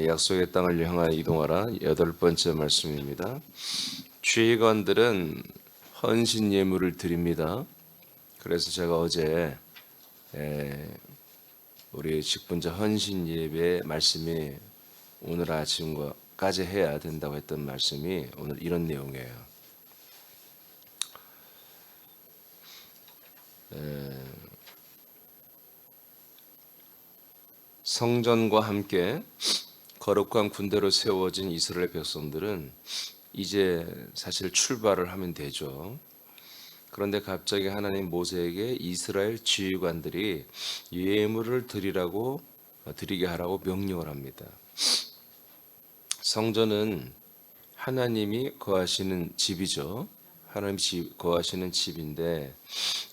약속의 땅을 향하여 이동하라. 8번째 말씀입니다. 지휘관들은 헌신 예물을 드립니다. 그래서 제가 어제 우리 직분자 헌신 예배 말씀이 오늘 아침까지 해야 된다고 했던 말씀이 오늘 이런 내용이에요. 성전과 함께 거룩한 군대로 세워진 이스라엘 백성들은 이제 사실 출발을 하면 되죠. 그런데 갑자기 하나님 모세에게 이스라엘 지휘관들이 예물을 드리게 하라고 명령을 합니다. 성전은 하나님이 거하시는 집이죠. 하나님이 거하시는 집인데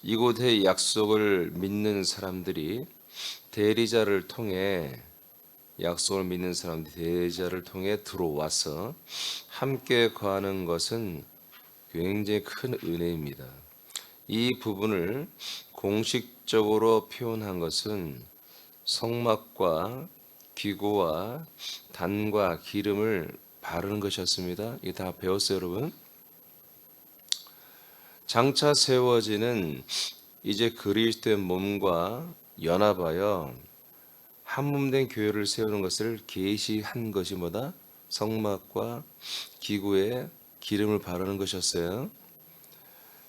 이곳의 약속을 믿는 사람들이 대리자를 통해 들어와서 함께 거하는 것은 굉장히 큰 은혜입니다. 이 부분을 공식적으로 표현한 것은 성막과 기구와 단과 기름을 바르는 것이었습니다. 이거 다 배웠어요, 여러분? 장차 세워지는 이제 그리스도의 몸과 연합하여 한몸된 교회를 세우는 것을 계시한 것이 뭐다? 성막과 기구에 기름을 바르는 것이었어요.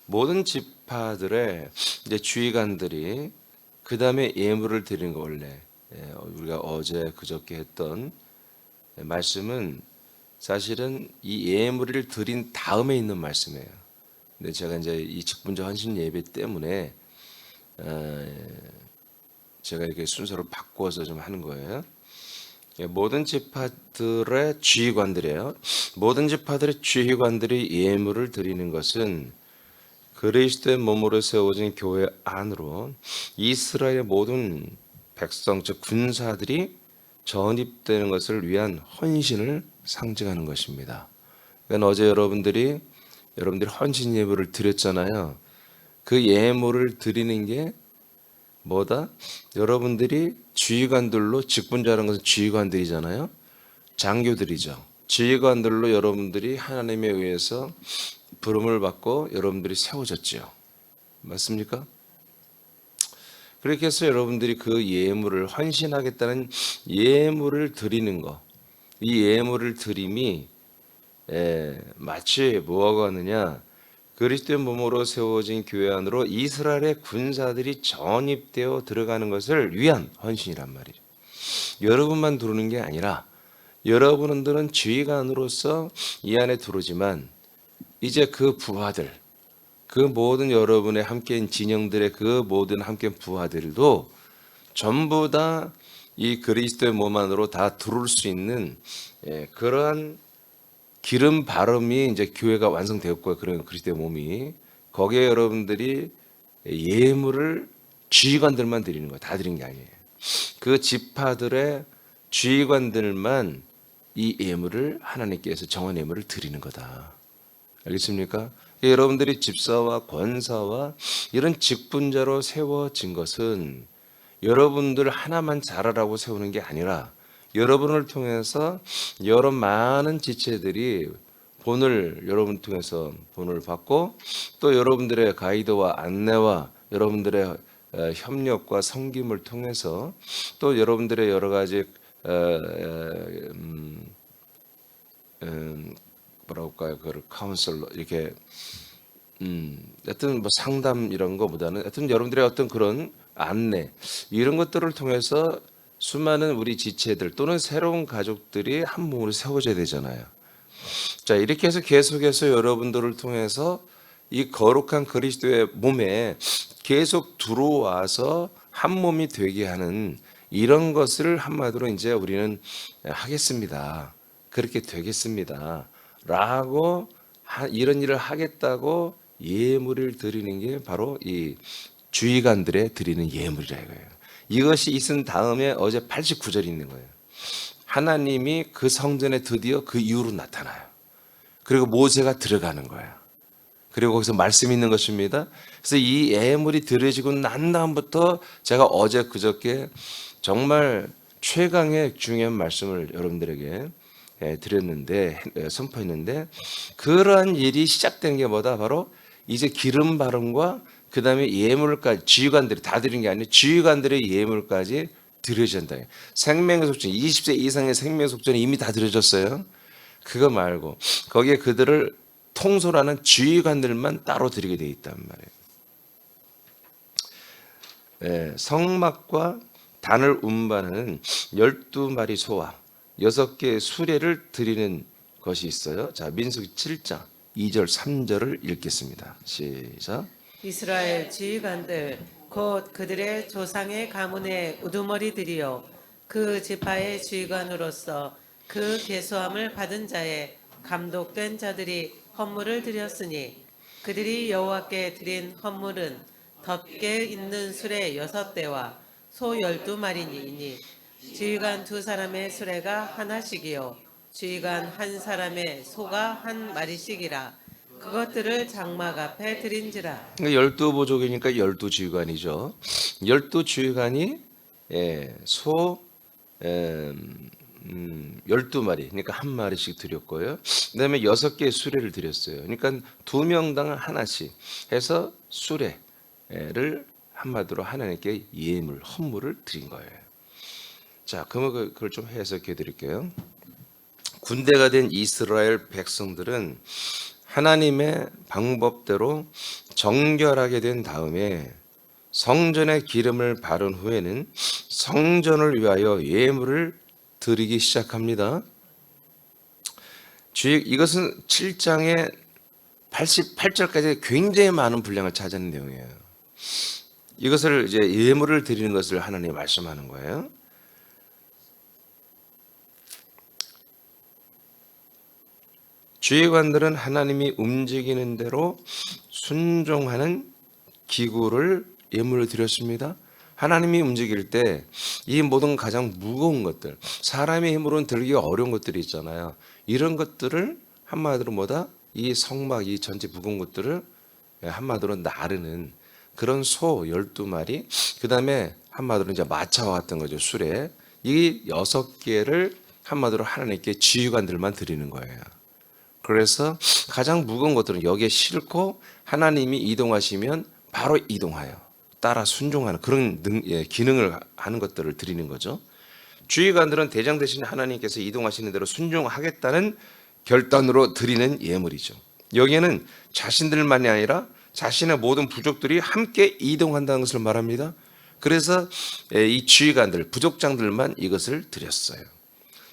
모든 지파들의 이제 주의관들이 그 다음에 예물을 드리는 거 원래 우리가 어제 그저께 했던 말씀은 사실은 이 예물을 드린 다음에 있는 말씀이에요. 근데 제가 이제 이 직분자 헌신 예배 때문에 제가 이렇게 순서를 바꿔서 좀 하는 거예요. 모든 지파들의 지휘관들이에요. 모든 지파들의 지휘관들이 예물을 드리는 것은 그리스도의 몸으로 세워진 교회 안으로 이스라엘의 모든 백성, 즉 군사들이 전입되는 것을 위한 헌신을 상징하는 것입니다. 그러니까 어제 여러분들이 헌신 예물을 드렸잖아요. 그 예물을 드리는 게 뭐다? 여러분들이 지휘관들로, 직분자라는 것은 지휘관들이잖아요. 장교들이죠. 지휘관들로 여러분들이 하나님에 의해서 부름을 받고 여러분들이 세워졌죠. 맞습니까? 그렇게 해서 여러분들이 그 예물을 헌신하겠다는 예물을 드리는 거, 이 예물을 드림이 마치 뭐하고 하느냐? 그리스도의 몸으로 세워진 교회 안으로 이스라엘의 군사들이 전입되어 들어가는 것을 위한 헌신이란 말이죠. 여러분만 들어오는 게 아니라 여러분들은 지휘관으로서 이 안에 들어오지만 이제 그 부하들, 그 모든 여러분의 함께인 진영들의 그 모든 함께인 부하들도 전부 다 이 그리스도의 몸 안으로 다 들어올 수 있는 그러한 기름 바름이 이제 교회가 완성되었고요. 그런 그리스도의 몸이 거기에 여러분들이 예물을 지휘관들만 드리는 거예요. 다 드리는 게 아니에요. 그 지파들의 지휘관들만 이 예물을 하나님께서 정한 예물을 드리는 거다. 알겠습니까? 여러분들이 집사와 권사와 이런 직분자로 세워진 것은 여러분들 하나만 잘하라고 세우는 게 아니라 여러분을 통해서 여러 많은 지체들이 여러분 통해서 본을 받고 또 여러분들의 가이드와 안내와 여러분들의 협력과 섬김을 통해서 또 여러분들의 여러 가지 뭐라고 할까요? 그 카운슬러 이렇게 하여튼 뭐 상담 이런 거보다는 하여튼 여러분들의 어떤 그런 안내 이런 것들을 통해서 수많은 우리 지체들 또는 새로운 가족들이 한 몸으로 세워져야 되잖아요. 자, 이렇게 해서 계속해서 여러분들을 통해서 이 거룩한 그리스도의 몸에 계속 들어와서 한 몸이 되게 하는 이런 것을 한마디로 이제 우리는 하겠습니다. 그렇게 되겠습니다. 라고 이런 일을 하겠다고 예물을 드리는 게 바로 이 주의관들의 드리는 예물이라 이거예요. 이것이 있은 다음에 어제 89절이 있는 거예요. 하나님이 그 성전에 드디어 그 이후로 나타나요. 그리고 모세가 들어가는 거예요. 그리고 거기서 말씀이 있는 것입니다. 그래서 이 예물이 드려지고 난 다음부터 제가 어제 그저께 정말 최강의 중요한 말씀을 여러분들에게 드렸는데 선포했는데 그러한 일이 시작된 게 뭐다? 바로 이제 기름 바름과 그 다음에 예물까지 지휘관들이 다 드린 게 아니라 지휘관들의 예물까지 드려진다. 생명의 속전 20세 이상의 생명의 속전이 이미 다 드려졌어요. 그거 말고 거기에 그들을 통솔하는 지휘관들만 따로 드리게 돼 있단 말이에요. 성막과 단을 운반하는 12마리 소와 6개의 수레를 드리는 것이 있어요. 자, 민수기 7장 2절 3절을 읽겠습니다. 시작. 이스라엘 지휘관들 곧 그들의 조상의 가문의 우두머리들이요 그 지파의 지휘관으로서 그 계수함을 받은 자의 감독된 자들이 헌물을 드렸으니 그들이 여호와께 드린 헌물은 덮개 있는 수레 6대와 소 12마리니 지휘관 2사람의 수레가 하나씩이요 지휘관 1사람의 소가 1마리씩이라 그것들을 장막 앞에 드린지라. 12보족이니까 12지휘관이죠. 12지휘관이 소 12마리, 그러니까 한 마리씩 드렸고요. 그 다음에 6개의 수레를 드렸어요. 그러니까 2명당 하나씩 해서 수레를 한마디로 하나님께 예물, 헌물을 드린 거예요. 자, 그러면 그걸 좀 해석해 드릴게요. 군대가 된 이스라엘 백성들은 하나님의 방법대로 정결하게 된 다음에 성전에 기름을 바른 후에는 성전을 위하여 예물을 드리기 시작합니다. 이것은 7장의 88절까지 굉장히 많은 분량을 차지하는 내용이에요. 이것을 이제 예물을 드리는 것을 하나님이 말씀하는 거예요. 지휘관들은 하나님이 움직이는 대로 순종하는 기구를 예물을 드렸습니다. 하나님이 움직일 때 이 모든 가장 무거운 것들, 사람의 힘으로는 들기 어려운 것들이 있잖아요. 이런 것들을 한마디로 뭐다? 이 성막, 이 전체 무거운 것들을 한마디로 나르는 그런 소 12마리, 그 다음에 한마디로 이제 마차와 같은 거죠. 수레. 이 6개를 한마디로 하나님께 지휘관들만 드리는 거예요. 그래서 가장 무거운 것들은 여기에 싣고 하나님이 이동하시면 바로 이동하여 따라 순종하는 그런 기능을 하는 것들을 드리는 거죠. 지휘관들은 대장 대신 하나님께서 이동하시는 대로 순종하겠다는 결단으로 드리는 예물이죠. 여기에는 자신들만이 아니라 자신의 모든 부족들이 함께 이동한다는 것을 말합니다. 그래서 이 지휘관들, 부족장들만 이것을 드렸어요.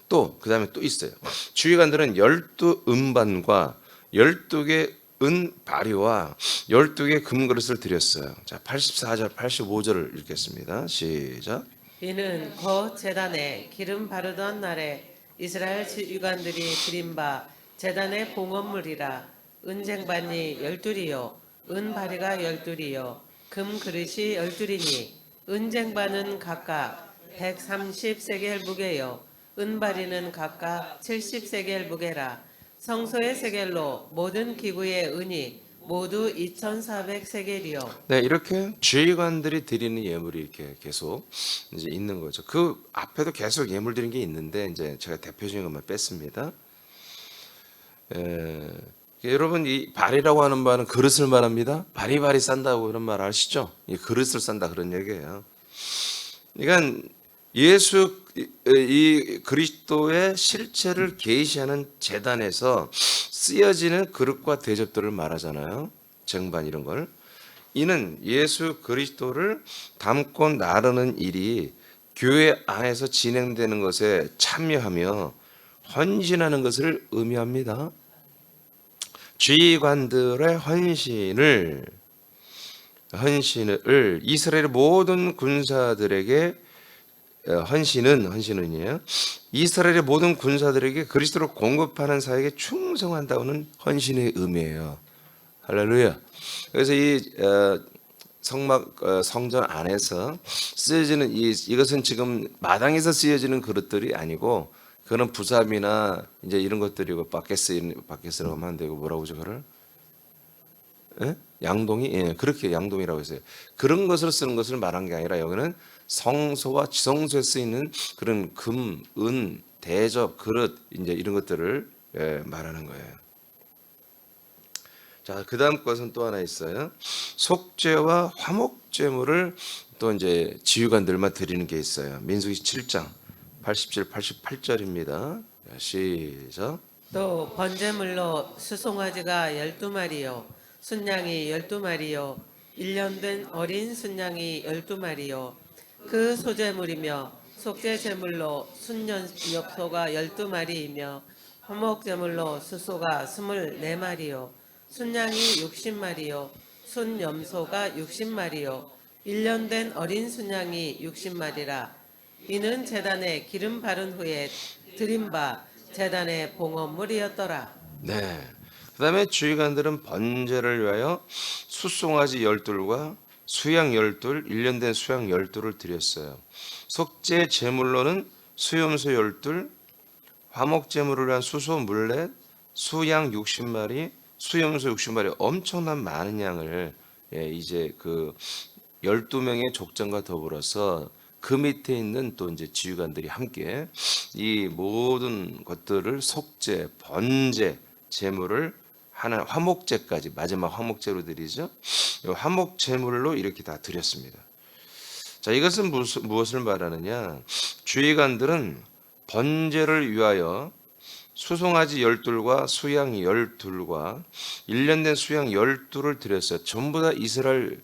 또 그다음에 또 있어요. 지휘관들은 12음반과 12개 은바리와 12개 금그릇을 드렸어요. 자, 84절, 85절을 읽겠습니다. 시작. 이는 곧 제단에 기름 바르던 날에 이스라엘 지휘관들이 드린 바 제단의 봉헌물이라. 은쟁반이 12이요 은바리가 12이요 금그릇이 12이니 은쟁반은 각각 130세겔 무게요 은바리는 각각 70세겔 무게라. 성소의 세겔로 모든 기구의 은이 모두 2,400세겔이요. 네, 이렇게 지휘관들이 드리는 예물이 이렇게 계속 이제 있는 거죠. 그 앞에도 계속 예물 드린 게 있는데 이제 제가 대표적인 것만 뺐습니다. 여러분 이 발이라고 하는 말은 그릇을 말합니다. 바리바리 싼다고 그런 말 아시죠? 이 그릇을 싼다 그런 얘기예요. 그러니까 이 그리스도의 실체를 계시하는 제단에서 쓰여지는 그릇과 대접들을 말하잖아요. 쟁반 이런 걸. 이는 예수 그리스도를 담고 나르는 일이 교회 안에서 진행되는 것에 참여하며 헌신하는 것을 의미합니다. 지휘관들의 헌신을 이스라엘의 모든 군사들에게 헌신은이에요. 이스라엘의 모든 군사들에게 그리스도를 공급하는 사역에 충성한다는 헌신의 의미예요. 할렐루야. 그래서 이 성막 성전 안에서 쓰여지는 이것은 지금 마당에서 쓰여지는 그릇들이 아니고 그는 부삽이나 이제 이런 것들이고 밖에서 하면 안 되고 뭐라고 하죠 그를? 양동이? 예, 그렇게 양동이라고 했어요. 그런 것을 쓰는 것을 말한 게 아니라 여기는 성소와 지성소에 쓰이는 그런 금, 은, 대접, 그릇 이제 이런 것들을 말하는 거예요. 자, 그다음 것은 또 하나 있어요. 속죄와 화목제물을 또 이제 지휘관들만 드리는 게 있어요. 민수기 7장 87, 88절입니다. 시작. 또 번제물로 수송아지가 12마리요 순양이 12마리요 1년 된 어린 순양이 12마리요 그 소제물이며 속죄제물로 순염소가 12마리이며 화목제물로 수소가 24마리요 순양이 60마리요 순염소가 60마리요 1년 된 어린 순양이 60마리라 이는 제단에 기름 바른 후에 드린 바 제단의 봉헌물이었더라. 네. 그다음에 주의관들은 번제를 위하여 숫송아지 12과 수양 12, 1년 된 수양 12를 드렸어요. 속죄 제물로는 수염소 12, 화목 제물을 위한 수소 물렛, 수양 60마리, 수염소 60마리 엄청난 많은 양을 이제 그 12명의 족장과 더불어서 그 밑에 있는 또 이제 지휘관들이 함께 이 모든 것들을 속죄, 번제, 제물을 하나 화목제까지 마지막 화목제로 드리죠. 이 화목 제물로 이렇게 다 드렸습니다. 자, 이것은 무엇을 말하느냐? 주의관들은 번제를 위하여 수송아지 12과 수양 12과 1년 된 수양 12를 드렸어요. 전부 다 이스라엘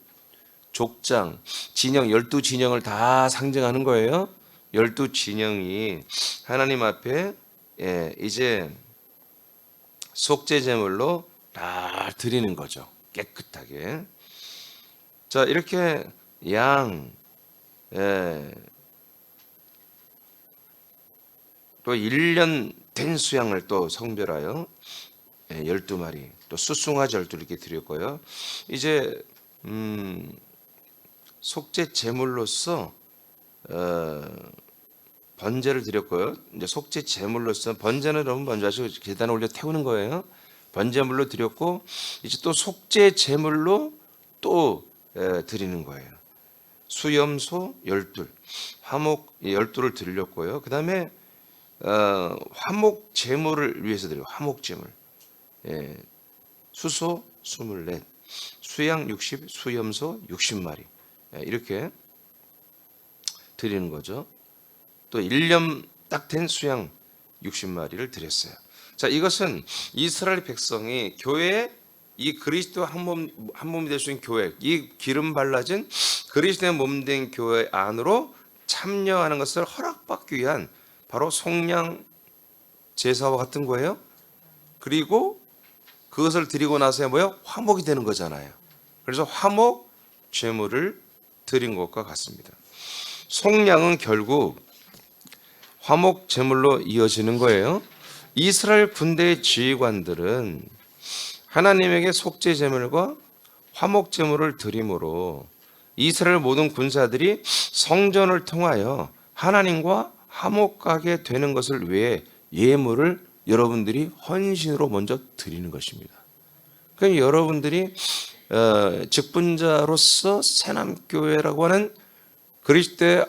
족장, 진영 12진영을 다 상징하는 거예요. 12진영이 하나님 앞에 이제 속죄 제물로 다 드리는 거죠. 깨끗하게. 자, 이렇게 양 또 1년 된 수양을 또 성별하여 12마리, 또 수송아지 12 이렇게 드렸고요. 이제 속죄 제물로서 번제를 드렸고요. 이제 속죄 제물로서 번제는 여러분 먼저 하시고 계단에 올려 태우는 거예요. 번제물로 드렸고 이제 또 속죄 제물로 또 드리는 거예요. 수염소 12, 화목 12를 드렸고요. 그 다음에 화목 제물을 위해서 드려요. 화목 제물. 수소 24, 수양 60, 수염소 60마리. 이렇게 드리는 거죠. 또 1년 딱 된 수양 60마리를 드렸어요. 자, 이것은 이스라엘 백성이 교회에 이 그리스도 한 몸이 될 수 있는 교회, 이 기름 발라진 그리스도의 몸된 교회 안으로 참여하는 것을 허락받기 위한 바로 속량 제사와 같은 거예요. 그리고 그것을 드리고 나서야 뭐예요? 화목이 되는 거잖아요. 그래서 화목 제물을 드린 것과 같습니다. 속량은 결국 화목 제물로 이어지는 거예요. 이스라엘 군대의 지휘관들은 하나님에게 속죄 제물과 화목 제물을 드림으로 이스라엘 모든 군사들이 성전을 통하여 하나님과 화목하게 되는 것을 위해 예물을 여러분들이 헌신으로 먼저 드리는 것입니다. 그러니까 여러분들이 직분자로서 새남교회라고 하는 그리스도의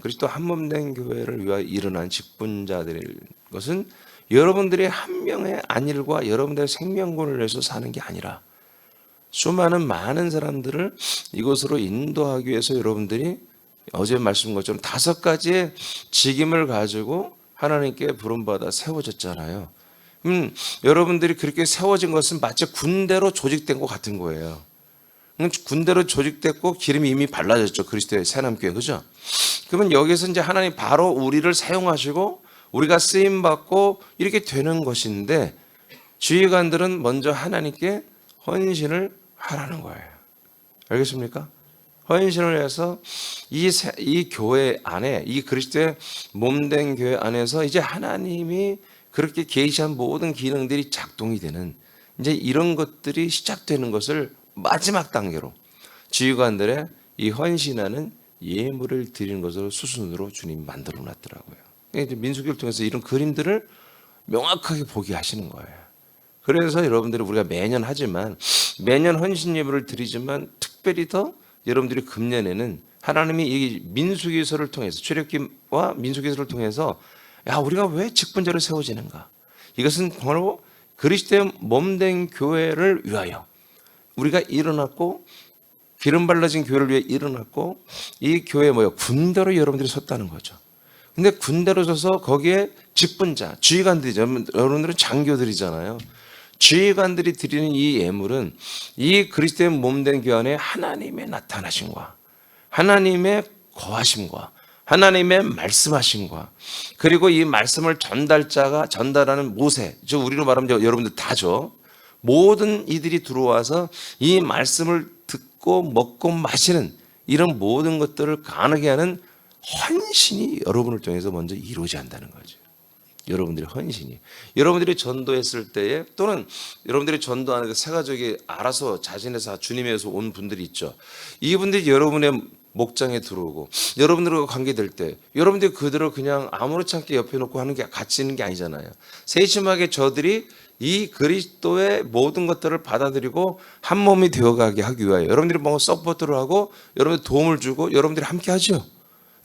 그리스도 한몸된 교회를 위하여 일어난 직분자들의 것은 여러분들의 한 명의 안일과 여러분들의 생명권을 위해서 사는 게 아니라 수많은 많은 사람들을 이곳으로 인도하기 위해서 여러분들이 어제 말씀한 것처럼 5가지의 직임을 가지고 하나님께 부름받아 세워졌잖아요. 여러분들이 그렇게 세워진 것은 마치 군대로 조직된 것 같은 거예요. 군대로 조직됐고 기름이 이미 발라졌죠. 그리스도의 새남교회, 그죠? 그러면 여기서 이제 하나님 바로 우리를 사용하시고 우리가 쓰임 받고 이렇게 되는 것인데 지휘관들은 먼저 하나님께 헌신을 하라는 거예요. 알겠습니까? 헌신을 해서 이 교회 안에, 이 그리스도의 몸된 교회 안에서 이제 하나님이 그렇게 계시한 모든 기능들이 작동이 되는 이제 이런 것들이 시작되는 것을 마지막 단계로 지휘관들의 이 헌신하는 예물을 드리는 것으로 수순으로 주님 만들어 놨더라고요. 이제 민수기를 통해서 이런 그림들을 명확하게 보게 하시는 거예요. 그래서 여러분들이 우리가 매년 하지만 매년 헌신 예물을 드리지만 특별히 더 여러분들이 금년에는 하나님이 이 민수기서를 통해서 출애굽기와 민수기서를 통해서 야 우리가 왜 직분자로 세워지는가? 이것은 바로 그리스도의 몸된 교회를 위하여 우리가 일어났고 기름 발라진 교회를 위해 일어났고 이 교회 뭐요? 군대로 여러분들이 섰다는 거죠. 근데 군대로 서서 거기에 직분자, 지휘관들이죠. 여러분들은 장교들이잖아요. 지휘관들이 드리는 이 예물은 이 그리스도의 몸된 교회 안에 하나님의 나타나심과 하나님의 거하심과 하나님의 말씀하심과 그리고 이 말씀을 전달자가 전달하는 모세, 저 우리로 말하면 여러분들 다죠. 모든 이들이 들어와서 이 말씀을 듣고 먹고 마시는 이런 모든 것들을 가능하게 하는 헌신이 여러분을 통해서 먼저 이루어져야 한다는 거죠. 여러분들의 헌신이. 여러분들이 전도했을 때에 또는 여러분들이 전도하는 그 새 가족이 알아서 자신에서 주님에서 온 분들이 있죠. 이분들이 여러분의 목장에 들어오고 여러분들과 관계될 때 여러분들이 그들을 그냥 아무렇지 않게 옆에 놓고 하는 게 같이 있는 게 아니잖아요. 세심하게 저들이 이 그리스도의 모든 것들을 받아들이고 한 몸이 되어가게 하기 위하여 여러분들이 뭔가 서포트를 하고 여러분들 도움을 주고 여러분들이 함께 하죠.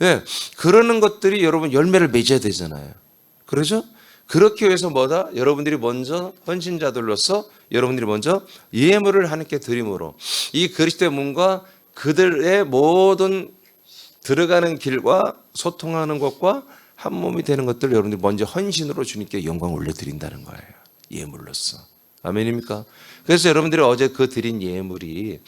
예, 그러는 것들이 여러분 열매를 맺어야 되잖아요. 그러죠? 그렇게 위해서 뭐다? 여러분들이 먼저 헌신자들로서 여러분들이 먼저 예물을 하나님께 드림으로 이 그리스도의 몸과 그들의 모든 들어가는 길과 소통하는 것과 한 몸이 되는 것들을 여러분들이 먼저 헌신으로 주님께 영광을 올려드린다는 거예요. 예물로서. 아멘입니까? 그래서 여러분들이 어제 그 드린 예물이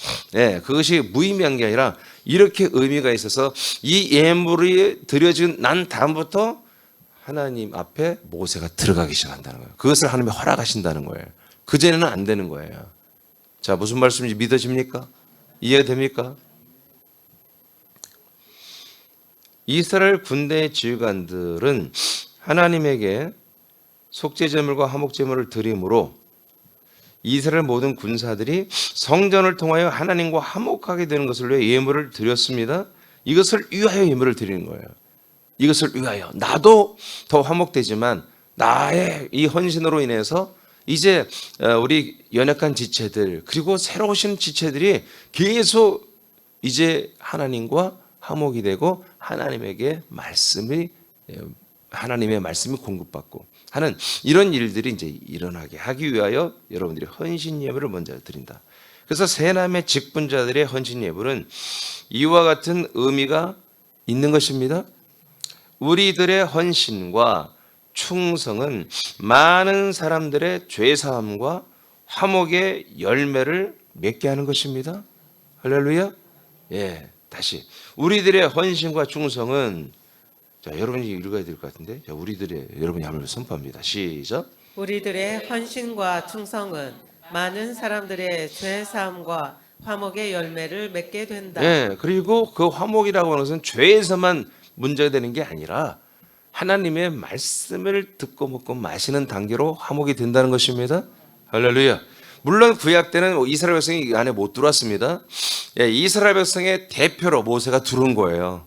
그것이 무의미한 게 아니라 이렇게 의미가 있어서 이 예물이 드려진 난 다음부터 하나님 앞에 모세가 들어가기 시작한다는 거예요. 그것을 하나님이 허락하신다는 거예요. 그전에는 안 되는 거예요. 자, 무슨 말씀인지 믿어집니까? 이해됩니까? 이스라엘 군대의 지휘관들은 하나님에게 속죄제물과 화목제물을 드림으로 이스라엘 모든 군사들이 성전을 통하여 하나님과 화목하게 되는 것을 위해 예물을 드렸습니다. 이것을 위하여 예물을 드리는 거예요. 이것을 위하여 나도 더 화목되지만 나의 이 헌신으로 인해서 이제 우리 연약한 지체들 그리고 새로 오신 지체들이 계속 이제 하나님과 화목이 되고 하나님의 말씀이 공급받고 하는 이런 일들이 이제 일어나게 하기 위하여 여러분들이 헌신 예물을 먼저 드린다. 그래서 세 남의 직분자들의 헌신 예물은 이와 같은 의미가 있는 것입니다. 우리들의 헌신과 충성은 많은 사람들의 죄사함과 화목의 열매를 맺게 하는 것입니다. 할렐루야. 예, 다시 우리들의 헌신과 충성은 자, 여러분이 읽어야 될 것 같은데 자, 여러분이 한번 선포합니다. 시작. 우리들의 헌신과 충성은 많은 사람들의 죄사함과 화목의 열매를 맺게 된다. 예, 그리고 그 화목이라고 하는 것은 죄에서만 문제가 되는 게 아니라 하나님의 말씀을 듣고 먹고 마시는 단계로 화목이 된다는 것입니다. 할렐루야. 물론 구약 때는 이스라엘 백성이 이 안에 못 들어왔습니다. 예, 이스라엘 백성의 대표로 모세가 들어온 거예요.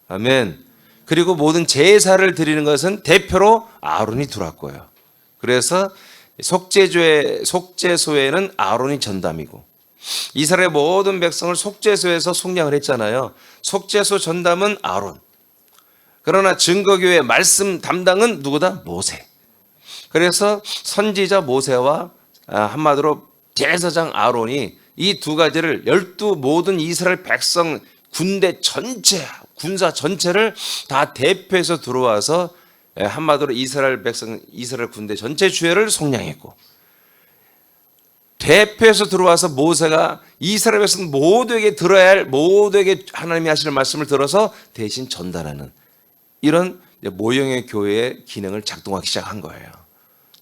아멘. 그리고 모든 제사를 드리는 것은 대표로 아론이 들어왔고요. 그래서 속죄소에는 아론이 전담이고 이스라엘 모든 백성을 속죄소에서 속량을 했잖아요. 속죄소 전담은 아론. 그러나 증거교회 말씀 담당은 누구다? 모세. 그래서 선지자 모세와 한마디로 제사장 아론이 이 두 가지를 12 모든 이스라엘 백성 군대 전체 군사 전체를 다 대표해서 들어와서 한마디로 이스라엘 백성 이스라엘 군대 전체 주회를 속량했고 대표해서 들어와서 모세가 이스라엘 백성 모두에게 들어야 할 모두에게 하나님이 하시는 말씀을 들어서 대신 전달하는 이런 모형의 교회의 기능을 작동하기 시작한 거예요.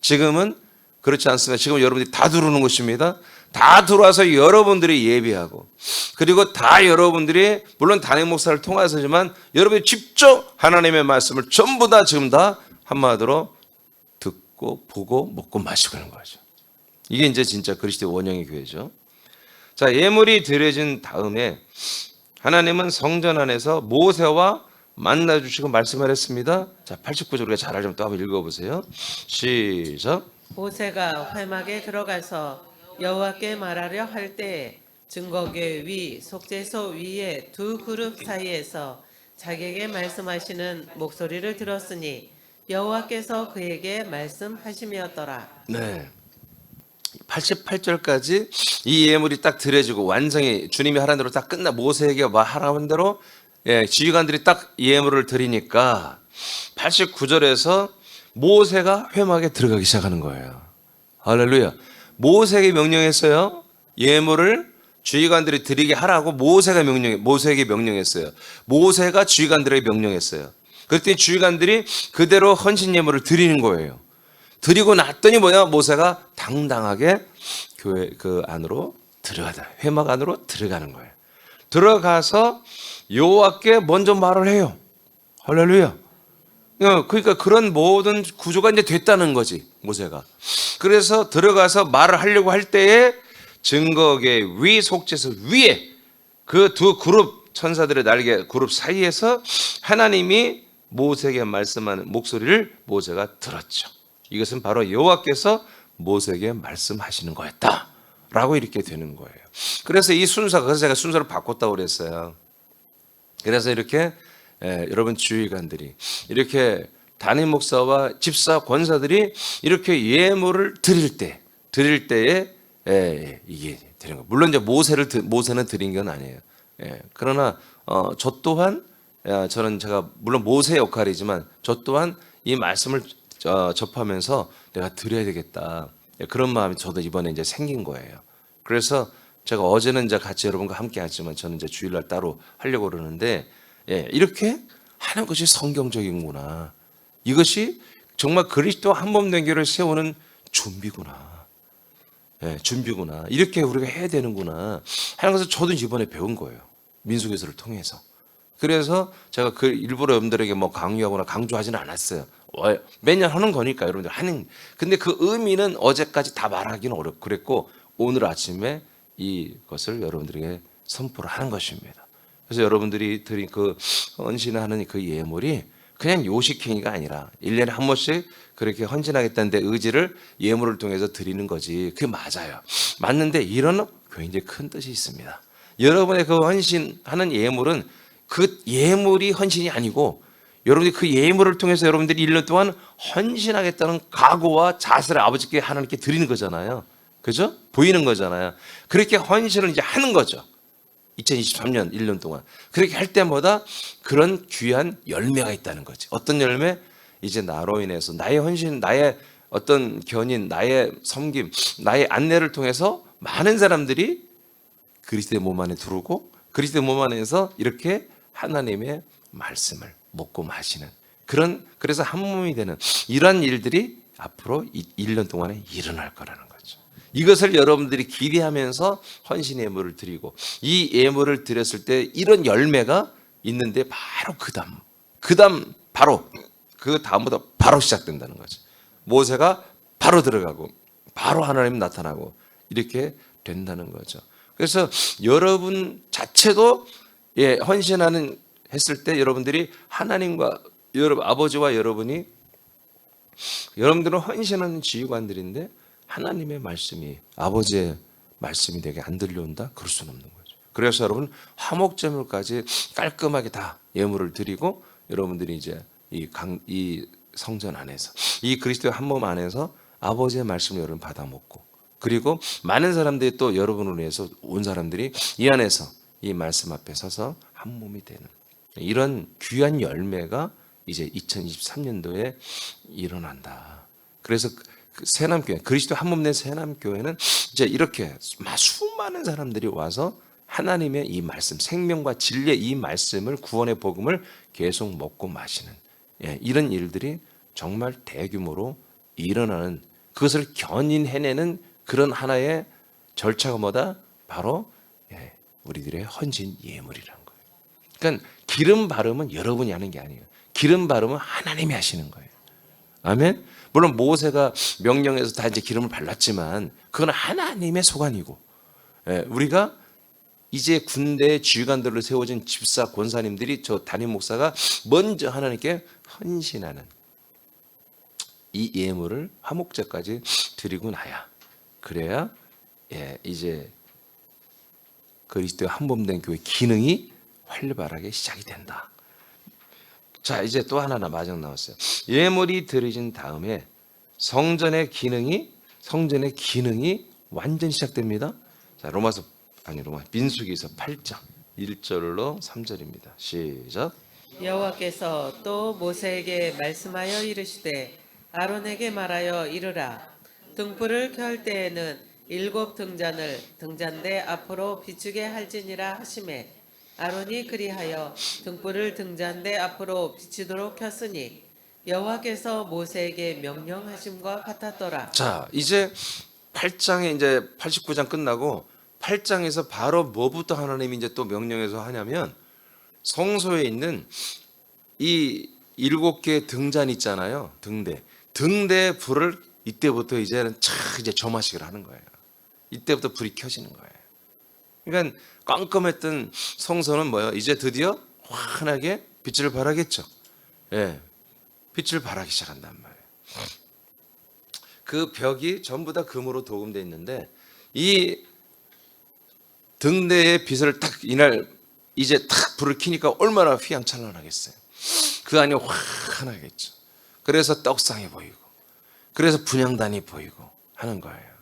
지금은 그렇지 않습니다. 지금 여러분들이 다 들어오는 것입니다. 다 들어와서 여러분들이 예배하고 그리고 다 여러분들이 물론 담임 목사를 통해서지만 여러분이 직접 하나님의 말씀을 전부 다 지금 다 한마디로 듣고 보고 먹고 마시고 하는 거죠. 이게 이제 진짜 그리스도의 원형의 교회죠. 자, 예물이 드려진 다음에 하나님은 성전 안에서 모세와 만나 주시고 말씀을 했습니다. 자, 89절 우리가 잘 알면 또 한번 읽어보세요. 시작. 모세가 회막에 들어가서 여호와께 말하려 할 때에 증거궤 위 속죄소 위에 두 그룹 사이에서 자기에게 말씀하시는 목소리를 들었으니 여호와께서 그에게 말씀하심이었더라. 네. 88절까지 이 예물이 딱 드려지고 완성이 주님이 하라는 대로 딱 끝나 모세에게 하라는 대로 지휘관들이 딱 예물을 드리니까 89절에서 모세가 회막에 들어가기 시작하는 거예요. 할렐루야. 모세에게 명령했어요. 예물을 지휘관들이 드리게 하라고 모세에게 명령했어요. 모세가 지휘관들에게 명령했어요. 그랬더니 지휘관들이 그대로 헌신 예물을 드리는 거예요. 드리고 났더니 모세가 당당하게 교회 그 안으로 회막 안으로 들어가는 거예요. 들어가서 여호와께 먼저 말을 해요. 할렐루야. 그러니까 그런 모든 구조가 이제 됐다는 거지, 모세가. 그래서 들어가서 말을 하려고 할 때에 증거궤 위 속죄소 위에 그 두 그룹 천사들의 날개 그룹 사이에서 하나님이 모세에게 말씀하는 목소리를 모세가 들었죠. 이것은 바로 여호와께서 모세에게 말씀하시는 거였다라고 이렇게 되는 거예요. 그래서 이 순서가, 그래서 제가 순서를 바꿨다고 그랬어요. 그래서 이렇게 여러분 지휘관들이 이렇게 담임 목사와 집사 권사들이 이렇게 예물을 드릴 때에 이게 드린 거. 물론 이제 모세는 드린 건 아니에요. 그러나 저 또한 저는 제가 물론 모세의 역할이지만 저 또한 이 말씀을 접하면서 내가 드려야 되겠다. 그런 마음이 저도 이번에 이제 생긴 거예요. 그래서 제가 어제는 이제 같이 여러분과 함께 하지만 저는 이제 주일날 따로 하려고 그러는데 이렇게 하는 것이 성경적인구나. 이것이 정말 그리스도 한 몸 된 교회를 세우는 준비구나. 준비구나. 이렇게 우리가 해야 되는구나 하는 것을 저도 이번에 배운 거예요. 민수기서를 통해서. 그래서 제가 그 일부러 여러분들에게 뭐 강요하거나 강조하지는 않았어요. 매년 하는 거니까 여러분들 하는. 근데 그 의미는 어제까지 다 말하기는 그랬고 오늘 아침에 이것을 여러분들에게 선포를 하는 것입니다. 그래서 여러분들이 드린 그 헌신하는 그 예물이 그냥 요식행위가 아니라 1년에 한 번씩 그렇게 헌신하겠다는 데 의지를 예물을 통해서 드리는 거지. 그게 맞아요. 맞는데 이런 굉장히 큰 뜻이 있습니다. 여러분의 그 헌신하는 예물은 그 예물이 헌신이 아니고 여러분들이 그 예물을 통해서 여러분들이 1년 동안 헌신하겠다는 각오와 자세를 아버지께 하나님께 드리는 거잖아요. 그죠? 보이는 거잖아요. 그렇게 헌신을 이제 하는 거죠. 2023년 1년 동안. 그렇게 할 때마다 그런 귀한 열매가 있다는 거지. 어떤 열매? 이제 나로 인해서 나의 헌신, 나의 어떤 견인, 나의 섬김, 나의 안내를 통해서 많은 사람들이 그리스도의 몸 안에 들어오고 그리스도의 몸 안에서 이렇게 하나님의 말씀을 먹고 마시는 그래서 한 몸이 되는 이런 일들이 앞으로 1년 동안에 일어날 거라는 거죠. 이것을 여러분들이 기대하면서 헌신 예물을 드리고 이 예물을 드렸을 때 이런 열매가 있는데 바로 그 다음부터 바로 시작된다는 거죠. 모세가 바로 들어가고 바로 하나님 나타나고 이렇게 된다는 거죠. 그래서 여러분 자체도 헌신하는 했을 때 여러분들이 하나님과 여러분 아버지와 여러분들은 헌신하는 지휘관들인데 하나님의 말씀이 아버지의 말씀이 내게 안 들려온다? 그럴 수는 없는 거죠. 그래서 여러분 화목제물까지 깔끔하게 다 예물을 드리고 여러분들이 이제 이 성전 안에서 이 그리스도의 한 몸 안에서 아버지의 말씀을 여러분 받아 먹고 그리고 많은 사람들이 또 여러분을 위해서 온 사람들이 이 안에서 이 말씀 앞에 서서 한 몸이 되는 이런 귀한 열매가 이제 2023년도에 일어난다. 그래서 그 새남교회, 그리스도 한 몸 된 새남교회는 이제 이렇게 수많은 사람들이 와서 하나님의 이 말씀, 생명과 진리의 이 말씀을 구원의 복음을 계속 먹고 마시는 이런 일들이 정말 대규모로 일어나는 그것을 견인해내는 그런 하나의 절차가 뭐다? 바로 우리들의 헌신 예물이라는 거예요. 그러니까 기름 바름은 여러분이 하는 게 아니에요. 기름 바름은 하나님이 하시는 거예요. 아멘. 물론 모세가 명령해서 다 이제 기름을 발랐지만 그건 하나님의 소관이고 우리가 이제 군대 지휘관들로 세워진 집사 권사님들이 저 담임 목사가 먼저 하나님께 헌신하는 이 예물을 화목제까지 드리고 나야 그래야 이제 그리스도의 한몸된 교회 기능이 활발하게 시작이 된다. 자, 이제 또 하나 마지막 나왔어요. 예물이 드려진 다음에 성전의 기능이 완전히 시작됩니다. 자, 민수기서 8장 1절로 3절입니다. 시작. 여호와께서 또 모세에게 말씀하여 이르시되 아론에게 말하여 이르라. 등불을 켤 때에는 7 등잔을 등잔대 앞으로 비추게 할지니라 하시매 아론이 그리하여 등불을 등잔대 앞으로 비추도록 켰으니 여호와께서 모세에게 명령하심과 같았더라. 자, 이제 8장에 이제 89장 끝나고 8장에서 바로 뭐부터 하나님이 이제 또 명령해서 하냐면 성소에 있는 이 7개의 등잔 있잖아요. 등대 불을 이때부터 이제는 이제 점화식을 하는 거예요. 이때부터 불이 켜지는 거예요. 그러니까 깜깜했던 성소는 뭐예요? 이제 드디어 환하게 빛을 발하겠죠. 예, 빛을 발하기 시작한단 말이에요. 그 벽이 전부 다 금으로 도금되어 있는데 이 등대의 빛을 이날 이제 불을 켜니까 얼마나 휘황찬란하겠어요. 그 안이 환하겠죠. 그래서 떡상이 보이고 그래서 분향단이 보이고 하는 거예요.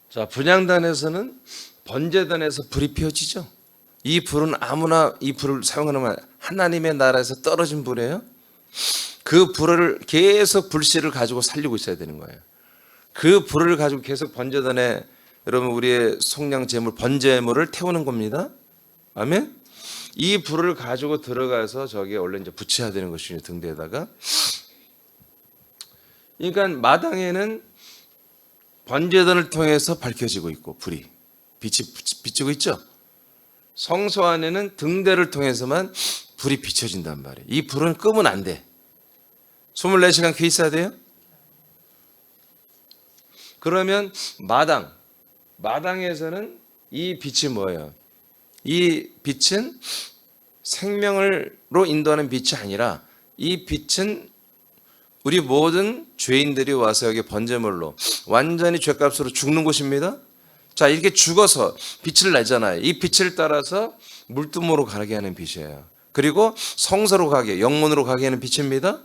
자, 분향단에서는 번제단에서 불이 피워지죠. 이 불은 아무나 이 불을 사용하는 하나님의 나라에서 떨어진 불이에요. 그 불을 계속 불씨를 가지고 살리고 있어야 되는 거예요. 그 불을 가지고 계속 번제단에 여러분 우리의 속량 제물 번제물을 태우는 겁니다. 아멘. 이 불을 가지고 들어가서 저기에 원래 이제 붙여야 되는 것이죠. 등대에다가. 그러니까 마당에는 번제단을 통해서 밝혀지고 있고 빛이 비치고 있죠. 성소 안에는 등대를 통해서만 불이 비춰진단 말이에요. 이 불은 끄면 안 돼. 24시간 켜 있어야 돼요. 그러면 마당에서는 이 빛이 뭐예요? 이 빛은 생명으로 인도하는 빛이 아니라 이 빛은 우리 모든 죄인들이 와서 여기 번제물로 완전히 죄값으로 죽는 곳입니다. 자, 이렇게 죽어서 빛을 내잖아요. 이 빛을 따라서 물두모로 가게 하는 빛이에요. 그리고 성소로 가게, 영문으로 가게 하는 빛입니다.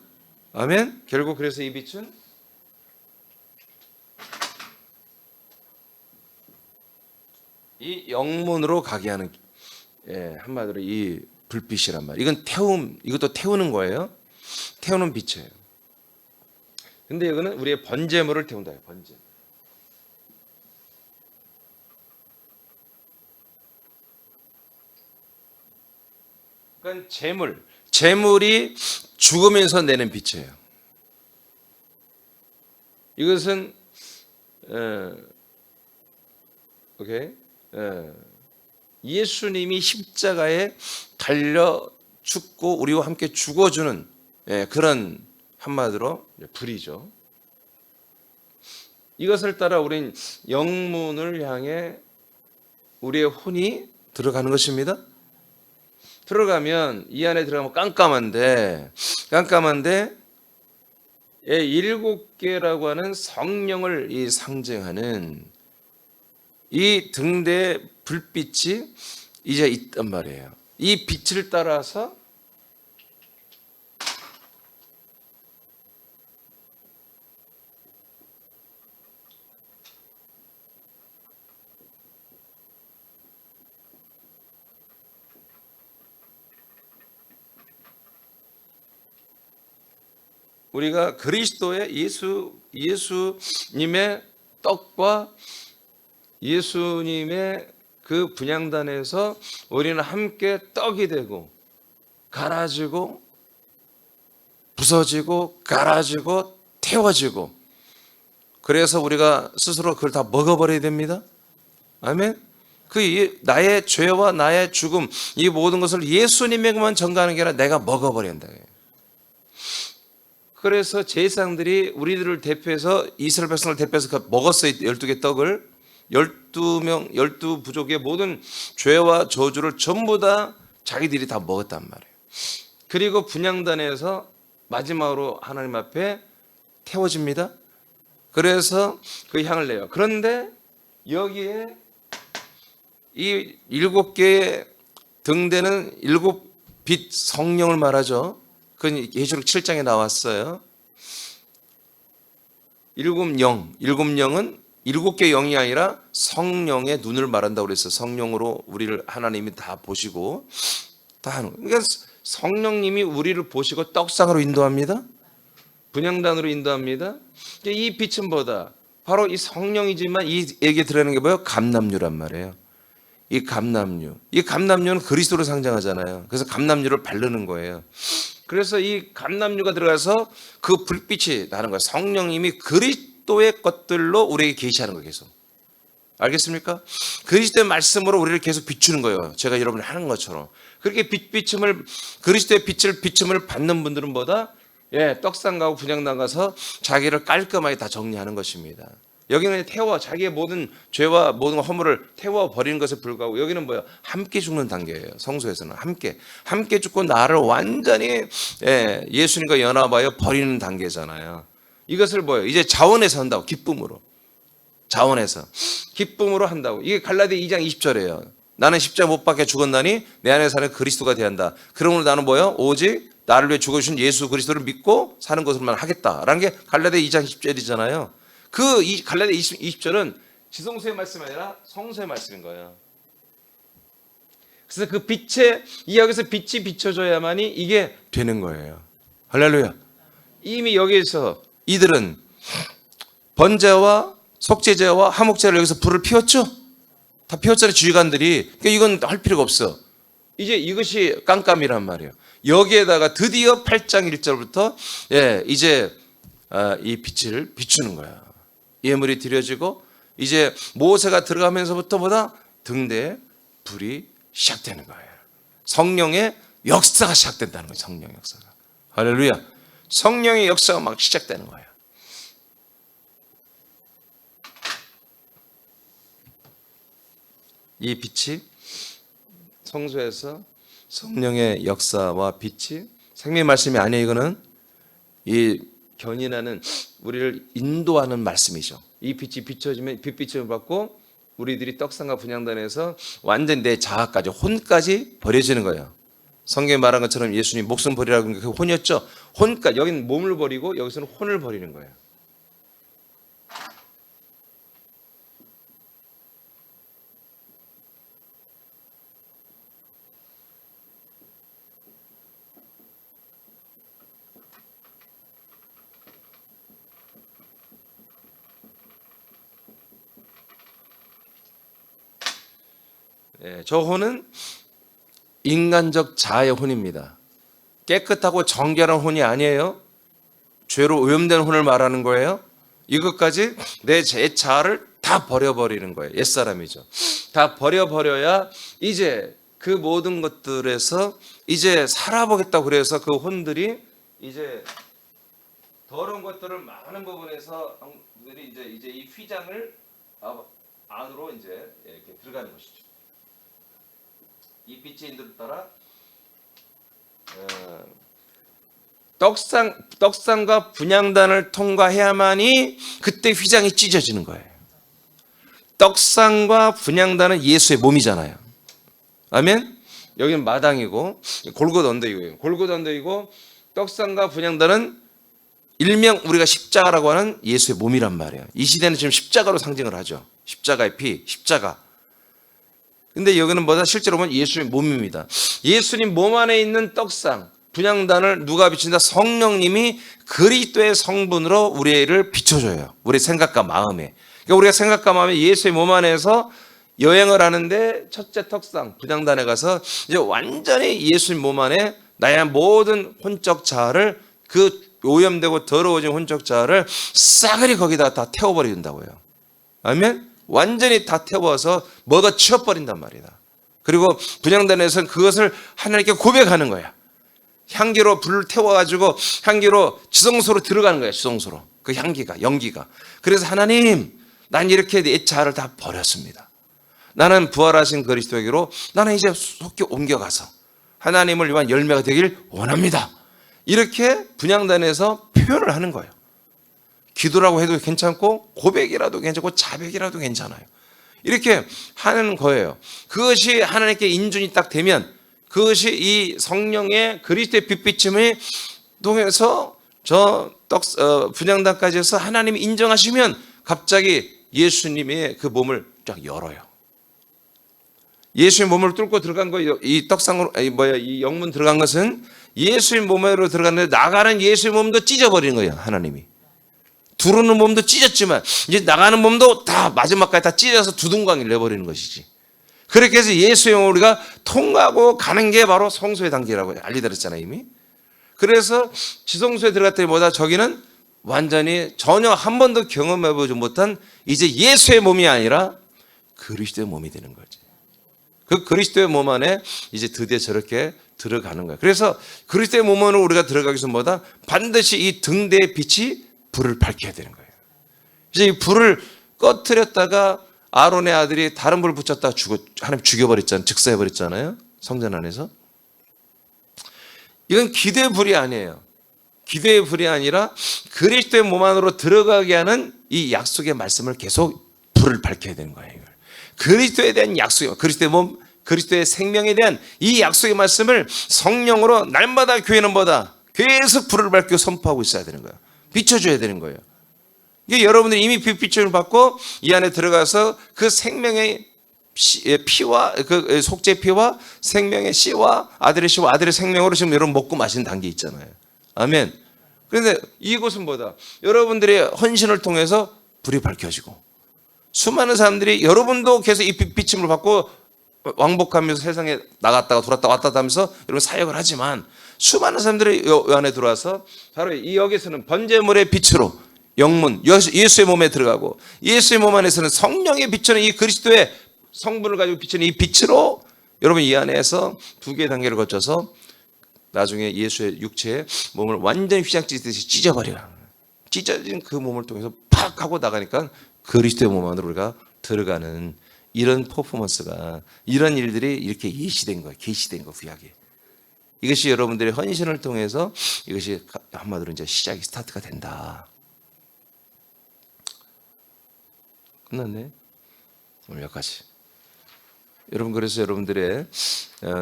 아멘. 결국 그래서 이 빛은 이 영문으로 가게 하는, 한마디로 이 불빛이란 말이에요. 이것도 태우는 거예요. 태우는 빛이에요. 근데 이거는 우리의 번제물을 태운다. 번제. 그러니까 재물이 죽으면서 내는 빛이에요. 이것은 예수님이 십자가에 달려 죽고 우리와 함께 죽어주는 그런 한마디로 불이죠. 이것을 따라 우린 영문을 향해 우리의 혼이 들어가는 것입니다. 들어가면 이 안에 들어가면 깜깜한데 7개라고 하는 성령을 상징하는 이 등대의 불빛이 이제 있단 말이에요. 이 빛을 따라서 우리가 그리스도의 예수님의 떡과 예수님의 그 분향단에서 우리는 함께 떡이 되고 갈아지고 부서지고 갈아지고 태워지고, 그래서 우리가 스스로 그걸 다 먹어버려야 됩니다. 아멘. 나의 죄와 나의 죽음, 이 모든 것을 예수님에게만 전가하는 게 아니라 내가 먹어버려야 한다. 그래서 제사장들이 우리들을 대표해서, 이스라엘 백성을 대표해서 먹었어요. 12개 떡을. 12부족의 모든 죄와 저주를 전부 다 자기들이 다 먹었단 말이에요. 그리고 분향단에서 마지막으로 하나님 앞에 태워집니다. 그래서 그 향을 내요. 그런데 여기에 이 7개의 등대는 7빛 성령을 말하죠. 그건 계시록 7장에 나왔어요. 7영, 7영은 7개 영이 아니라 성령의 눈을 말한다고 그랬어요. 성령으로 우리를 하나님이 다 보시고 다 하는 거예요. 그러니까 성령님이 우리를 보시고 떡상으로 인도합니다. 분향단으로 인도합니다. 이 빛은 뭐다? 바로 이 성령이지만 이 얘기에 들어가는 게 뭐예요? 감람류란 말이에요. 이 감람류는 그리스도를 상징하잖아요. 그래서 감람류를 바르는 거예요. 그래서 이 감람류가 들어가서 그 불빛이 나는 거예요. 성령님이 그리스도의 것들로 우리에게 계시하는 거예요. 계속. 알겠습니까? 그리스도의 말씀으로 우리를 계속 비추는 거예요. 제가 여러분이 하는 것처럼. 그렇게 그리스도의 비춤을 받는 분들은 뭐다? 떡상 가고 분향단 가서 자기를 깔끔하게 다 정리하는 것입니다. 여기는 자기의 모든 죄와 모든 허물을 태워버리는 것에 불과하고, 여기는 뭐예요? 함께 죽는 단계예요. 성소에서는 함께 죽고 나를 완전히 예수님과 연합하여 버리는 단계잖아요. 이것을 뭐예요? 이제 자원해서 한다고. 기쁨으로 한다고. 이게 갈라디아 2장 20절이에요. 나는 십자가 못 박혀 죽었나니 내 안에 사는 그리스도가 되한다. 그러므로 나는 뭐예요? 오직 나를 위해 죽어주신 예수 그리스도를 믿고 사는 것을만 하겠다라는 게 갈라디아 2장 20절이잖아요. 이 갈라디아 20절은 지성소의 말씀이 아니라 성소의 말씀인 거예요. 그래서 그 여기서 빛이 비춰져야만이 이게 되는 거예요. 할렐루야. 이미 여기에서 이들은 번제와 속죄제와 화목제를 여기서 불을 피웠죠. 다 피웠잖아요. 주의관들이. 그러니까 이건 할 필요가 없어. 이제 이것이 깜깜이란 말이에요. 여기에다가 드디어 8장 1절부터 이제 이 빛을 비추는 거야. 예물이 드려지고 이제 모세가 들어가면서부터 보다 등대에 불이 시작되는 거예요. 성령의 역사가 시작된다는 거예요. 성령 역사가. 할렐루야. 성령의 역사가 막 시작되는 거예요. 이 빛이 성소에서 성령의 역사와 빛이 생명의 말씀이 아니에요. 이거는 이 견인하는 우리를 인도하는 말씀이죠. 이 빛이 비춰지면 빛비침을 받고 우리들이 떡상과 분향단에서 완전 내 자아까지 혼까지 버려지는 거예요. 성경에 말한 것처럼 예수님 목숨 버리라고 하는 게 그 혼이었죠. 혼까지. 여기는 몸을 버리고 여기서는 혼을 버리는 거예요. 저 혼은 인간적 자아의 혼입니다. 깨끗하고 정결한 혼이 아니에요. 죄로 오염된 혼을 말하는 거예요. 이것까지 내 자아를 다 버려버리는 거예요. 옛사람이죠. 다 버려버려야 이제 그 모든 것들에서 이제 살아보겠다고 그래서 그 혼들이 이제 더러운 것들을 많은 부분에서 이제 이 휘장을 안으로 이제 이렇게 들어가는 것이죠. 이 빛의 인도를 따라 떡상과 분향단을 통과해야만이 그때 휘장이 찢어지는 거예요. 떡상과 분향단은 예수의 몸이잖아요. 아멘. 여기는 마당이고 골고다 언덕이고요. 골고다 언덕이고 떡상과 분향단은 일명 우리가 십자가라고 하는 예수의 몸이란 말이에요. 이 시대는 지금 십자가로 상징을 하죠. 십자가의 피, 십자가. 근데 여기는 뭐다? 실제로 보면 예수의 몸입니다. 예수님 몸 안에 있는 떡상, 분향단을 누가 비친다? 성령님이 그리스도의 성분으로 우리를 비춰줘요. 우리 생각과 마음에. 그러니까 우리가 생각과 마음에 예수의 몸 안에서 여행을 하는데 첫째 떡상 분향단에 가서 이제 완전히 예수님 몸 안에 나의 모든 혼적 자아를, 그 오염되고 더러워진 혼적 자아를 싸그리 거기다 다 태워버린다고요. 아멘? 완전히 다 태워서 뭐가 치워버린단 말이다. 그리고 분향단에서는 그것을 하나님께 고백하는 거야. 향기로 불을 태워가지고 향기로 지성소로 들어가는 거야. 지성소로. 그 향기가, 연기가. 그래서 하나님, 난 이렇게 내 자아를 다 버렸습니다. 나는 부활하신 그리스도에게로 나는 이제 속히 옮겨가서 하나님을 위한 열매가 되길 원합니다. 이렇게 분향단에서 표현을 하는 거예요. 기도라고 해도 괜찮고 고백이라도 괜찮고 자백이라도 괜찮아요. 이렇게 하는 거예요. 그것이 하나님께 인준이 딱 되면, 그것이 이 성령의 그리스도의 빛비침을 통해서 분향단까지 해서 하나님이 인정하시면 갑자기 예수님의 그 몸을 쫙 열어요. 예수의 몸을 뚫고 들어간 거, 이 떡상으로, 이 영문 들어간 것은 예수의 몸으로 들어갔는데 나가는 예수의 몸도 찢어버리는 거예요. 하나님이. 들어오는 몸도 찢었지만 이제 나가는 몸도 다 마지막까지 다 찢어서 두둥강을 내버리는 것이지. 그렇게 해서 예수의 몸을 우리가 통과하고 가는 게 바로 성소의 단계라고 알려드렸잖아요, 이미. 그래서 지성소에 들어갈 때보다 저기는 완전히 전혀 한 번도 경험해보지 못한 이제 예수의 몸이 아니라 그리스도의 몸이 되는 거지. 그 그리스도의 몸 안에 이제 드디어 저렇게 들어가는 거예요. 그래서 그리스도의 몸 안으로 우리가 들어가기 위해서 뭐다? 반드시 이 등대의 빛이 불을 밝혀야 되는 거예요. 그래서 이 불을 꺼뜨렸다가 아론의 아들이 다른 불을 붙였다가 하나님 죽여버렸잖아요. 즉사해버렸잖아요. 성전 안에서. 이건 기대의 불이 아니에요. 기대의 불이 아니라 그리스도의 몸 안으로 들어가게 하는 이 약속의 말씀을 계속 불을 밝혀야 되는 거예요. 그리스도에 대한 약속, 그리스도의 몸, 그리스도의 생명에 대한 이 약속의 말씀을 성령으로 날마다 교회는 뭐다? 계속 불을 밝혀 선포하고 있어야 되는 거예요. 비춰줘야 되는 거예요. 이게 여러분들이 이미 빛비침을 받고 이 안에 들어가서 그 생명의 피와 그 속죄 피와 생명의 씨와 아들의 씨와 아들의 생명으로 지금 여러분 먹고 마시는 단계 있잖아요. 아멘. 그런데 이곳은 뭐다? 여러분들의 헌신을 통해서 불이 밝혀지고 수많은 사람들이 여러분도 계속 이 빛비침을 받고 왕복하면서 세상에 나갔다가 돌았다 왔다 하면서 여러분 사역을 하지만 수많은 사람들이 이 안에 들어와서 바로 이 여기서는 번제물의 빛으로 영문 예수의 몸에 들어가고 예수의 몸 안에서는 성령의 빛으로 이 그리스도의 성분을 가지고 비치는 이 빛으로 여러분 이 안에서 두 개의 단계를 거쳐서 나중에 예수의 육체의 몸을 완전히 휘장찌듯이 찢어버리라. 찢어진 그 몸을 통해서 팍 하고 나가니까 그리스도의 몸 안으로 우리가 들어가는 이런 퍼포먼스가, 이런 일들이 이렇게 예시된 거예요. 계시된 거 구약에. 이것이 여러분들의 헌신을 통해서 이것이 한마디로 이제 시작이 스타트가 된다. 끝났네. 오늘 여기까지. 여러분, 그래서 여러분들의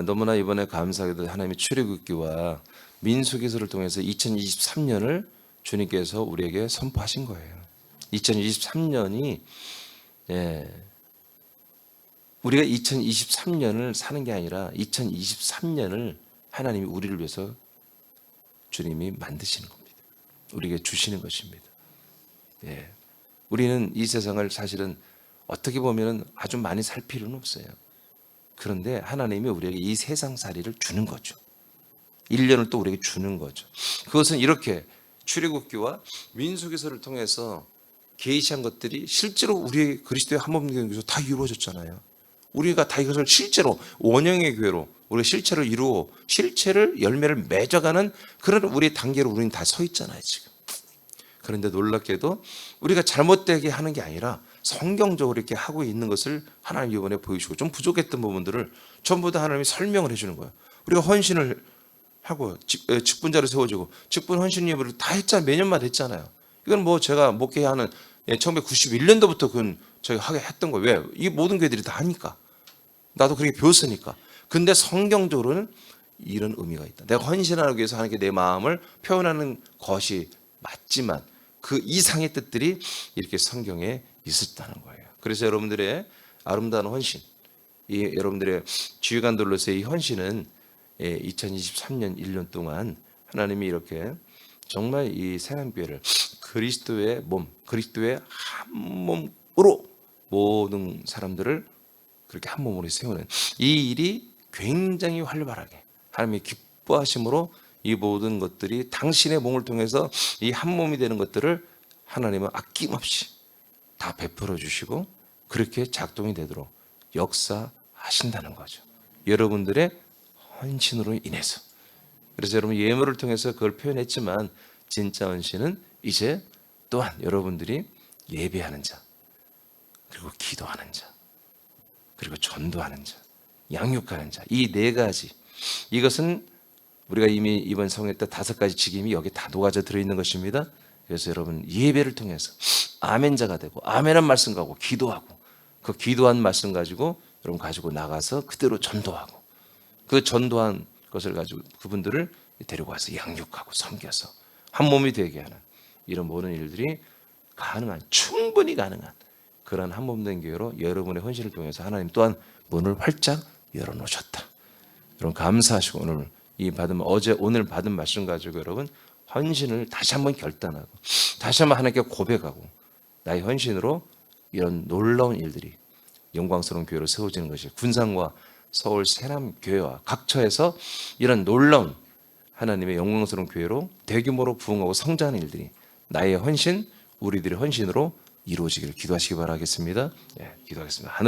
너무나 이번에 감사하게도 하나님의 출애굽기와 민수기서를 통해서 2023년을 주님께서 우리에게 선포하신 거예요. 2023년이 우리가 2023년을 사는 게 아니라 2023년을 하나님이 우리를 위해서 주님이 만드시는 겁니다. 우리에게 주시는 것입니다. 우리는 이 세상을 사실은 어떻게 보면 아주 많이 살 필요는 없어요. 그런데 하나님이 우리에게 이 세상살이를 주는 거죠. 1년을 또 우리에게 주는 거죠. 그것은 이렇게 출애굽기와 민수기서를 통해서 계시한 것들이 실제로 우리의 그리스도의 한몸 교회에서 다 이루어졌잖아요. 우리가 다 이것을 실제로 원형의 교회로 우리가 실체를 이루고 실체를 열매를 맺어가는 그런 우리의 단계로 우리는 다 서 있잖아요, 지금. 그런데 놀랍게도 우리가 잘못되게 하는 게 아니라 성경적으로 이렇게 하고 있는 것을 하나님 이번에 보여주고 좀 부족했던 부분들을 전부 다 하나님이 설명을 해주는 거예요. 우리가 헌신을 하고 직분자로 세워주고 직분 헌신 예물을 다 했잖아요. 매년마다 했잖아요. 이건 뭐 제가 목회하는 1991년도부터 그건 저희가 하게 했던 거예요. 왜? 이 모든 교회들이 다 하니까. 나도 그렇게 배웠으니까. 근데 성경적으로는 이런 의미가 있다. 내가 헌신하기 위해서 하나님께 내 마음을 표현하는 것이 맞지만 그 이상의 뜻들이 이렇게 성경에 있었다는 거예요. 그래서 여러분들의 아름다운 헌신, 이 여러분들의 지휘관들로서의 이 헌신은 2023년 1년 동안 하나님이 이렇게 정말 이 새남교회를 그리스도의 몸, 그리스도의 한 몸으로 모든 사람들을 그렇게 한 몸으로 세우는 이 일이 굉장히 활발하게 하나님의 기뻐하심으로 이 모든 것들이 당신의 몸을 통해서 이 한 몸이 되는 것들을 하나님은 아낌없이 다 베풀어 주시고 그렇게 작동이 되도록 역사하신다는 거죠. 여러분들의 헌신으로 인해서. 그래서 여러분 예물을 통해서 그걸 표현했지만 진짜 헌신은 이제 또한 여러분들이 예배하는 자, 그리고 기도하는 자, 그리고 전도하는 자, 양육하는 자, 이 네 가지. 이것은 우리가 이미 이번 성회 때 5가지 직임이 여기 다 녹아져 들어있는 것입니다. 그래서 여러분 예배를 통해서 아멘자가 되고 아멘한 말씀 가고 기도하고 그 기도한 말씀 가지고 여러분 가지고 나가서 그대로 전도하고 그 전도한 것을 가지고 그분들을 데리고 와서 양육하고 섬겨서 한 몸이 되게 하는 이런 모든 일들이 가능한, 충분히 가능한 그런 한 몸 된 교회로 여러분의 헌신을 통해서 하나님 또한 문을 활짝 열어놓으셨다. 여러분 감사하시고 오늘 받은 말씀 가지고 여러분 헌신을 다시 한번 결단하고 다시 한번 하나님께 고백하고 나의 헌신으로 이런 놀라운 일들이 영광스러운 교회로 세워지는 것이 군산과 서울 새남교회와 각처에서 이런 놀라운 하나님의 영광스러운 교회로 대규모로 부흥하고 성장하는 일들이 나의 헌신, 우리들의 헌신으로 이루어지기를 기도하시기 바라겠습니다. 기도하겠습니다.